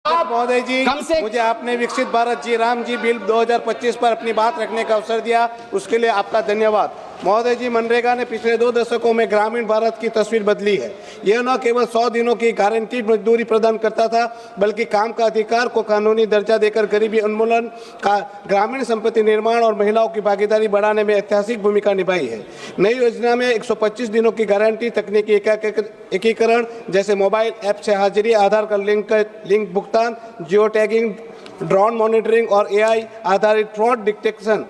महोदय जी, मुझे आपने विकसित भारत जी राम जी बिल 2025 पर अपनी बात रखने का अवसर दिया, उसके लिए आपका धन्यवाद। महोदय जी, मनरेगा ने पिछले 2 दशकों में ग्रामीण भारत की तस्वीर बदली है। यह न केवल 100 दिनों की गारंटीड मजदूरी प्रदान करता था, बल्कि काम का अधिकार को कानूनी दर्जा देकर गरीबी उन्मूलन का, ग्रामीण संपत्ति निर्माण और महिलाओं की भागीदारी बढ़ाने में ऐतिहासिक भूमिका निभाई है। नई योजना में 125 दिनों की गारंटी, तकनीकी एकीकरण जैसे मोबाइल ऐप से हाजिरी, आधार का लिंक भुगतान, जियो टैगिंग, ड्रोन मॉनिटरिंग और AI आधारित फ्रॉड डिटेक्शन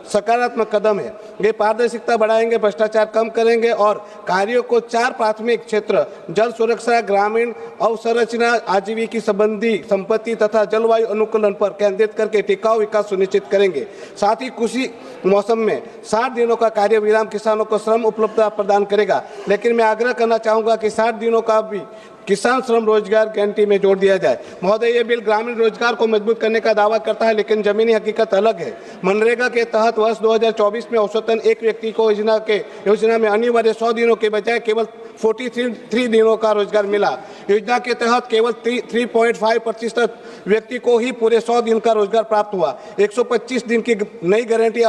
सकारात्मक कदम है। ये पारदर्शिता बढ़ाएंगे, भ्रष्टाचार कम करेंगे और कार्यों को 4 प्राथमिक क्षेत्र जल सुरक्षा, ग्रामीण अवसंरचना, आजीविका संबंधी संपत्ति तथा जलवायु अनुकूलन पर केंद्रित करके टिकाऊ विकास सुनिश्चित करेंगे। साथ ही कृषि मौसम में 60 दिनों का कार्य विराम किसानों को श्रम उपलब्धता प्रदान करेगा। लेकिन मैं आग्रह करना चाहूँगा कि 60 दिनों का भी किसान श्रम रोजगार गारंटी में जोड़ दिया जाए। महोदय, ये बिल ग्रामीण रोजगार को मजबूत करने का दावा करता है, लेकिन जमीनी हकीकत अलग है। मनरेगा के तहत वर्ष 2024 में औसतन एक व्यक्ति को योजना में अनिवार्य 100 दिनों के बजाय केवल 43 दिनों का रोजगार मिला। योजना के तहत केवल 3.5% व्यक्ति को ही पूरे 100 दिन का रोजगार प्राप्त हुआ। 125 दिन की नई गारंटी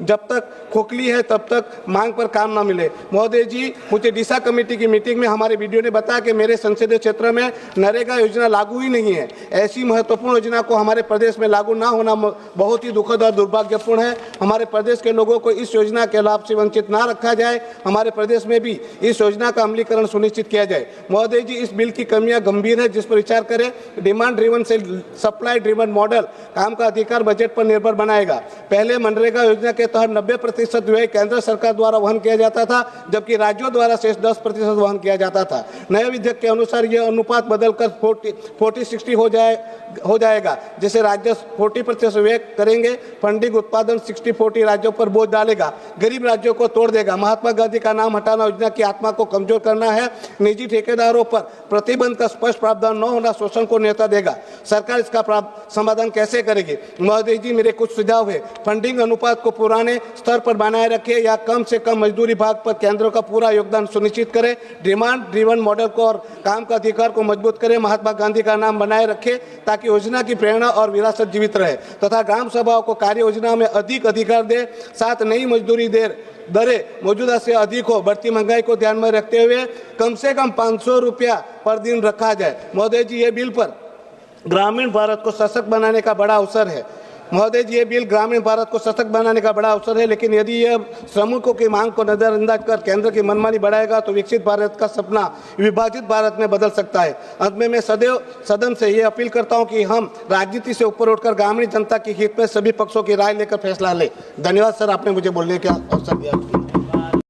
जब तक खोखली है तब तक मांग पर काम न मिले। महोदय जी, मुझे दिशा कमेटी की मीटिंग में हमारे वीडियो ने बताया कि मेरे संसदीय क्षेत्र में नरेगा योजना लागू ही नहीं है। ऐसी महत्वपूर्ण योजना को हमारे प्रदेश में लागू ना होना बहुत ही दुखद और दुर्भाग्यपूर्ण है। हमारे प्रदेश के लोगों को इस योजना के लाभ से वंचित ना रखा जाए। हमारे प्रदेश में भी इस योजना का अमलीकरण सुनिश्चित किया जाए। महोदय जी, इस बिल की कमियां गंभीर है, जिस पर विचार करें। डिमांड ड्रिवन से सप्लाई ड्रिवन मॉडल काम का अधिकार बजट पर निर्भर बनाएगा। पहले मनरेगा योजना के तहत 90% व्यय केंद्र सरकार द्वारा वहन किया जाता था, जबकि राज्यों द्वारा शेष 10% वहन किया जाता था। नए विधेयक के अनुसार यह अनुपात बदलकर 40-60 हो जाएगा, जिसे राज्य 40% व्यय करेंगे। फंडिंग उत्पादन 60-40 राज्यों पर बोझ डालेगा, गरीब राज्यों को तोड़ देगा। महात्मा गांधी का नाम हटाना योजना की आत्मा को कमजोर करना है। निजी ठेकेदारों पर प्रतिबंध का स्पष्ट प्रावधान न होना शोषण को न्योता देगा। सरकार इसका समाधान कैसे करेगी? महोदय जी, मेरे कुछ सुझाव है। फंडिंग अनुपात को पुराने स्तर पर बनाए रखे या कम से कम मजदूरी भाग पर केंद्र का पूरा योगदान सुनिश्चित करें। डिमांड ड्रिवन मॉडल को और काम का अधिकार को मजबूत करें। महात्मा गांधी का नाम बनाए रखें ताकि योजना की प्रेरणा और विरासत जीवित रहे, तथा ग्राम सभाओं को कार्य योजना में अधिक अधिकार दे। साथ नई मजदूरी दरें मौजूदा से अधिक हो। बढ़ती महंगाई को ध्यान में रखते हुए कम से कम 500 रुपया पर दिन रखा जाए। महोदय जी, ये बिल पर ग्रामीण भारत को सशक्त बनाने का बड़ा अवसर है। महोदय जी, ये बिल ग्रामीण भारत को सशक्त बनाने का बड़ा अवसर है, लेकिन यदि यह श्रमिकों की मांग को नजरअंदाज कर केंद्र की मनमानी बढ़ाएगा तो विकसित भारत का सपना विभाजित भारत में बदल सकता है। अंत में मैं सदैव सदन से ये अपील करता हूं कि हम राजनीति से ऊपर उठकर ग्रामीण जनता के हित में सभी पक्षों की राय लेकर फैसला लें। धन्यवाद सर, आपने मुझे बोलने का अवसर दिया।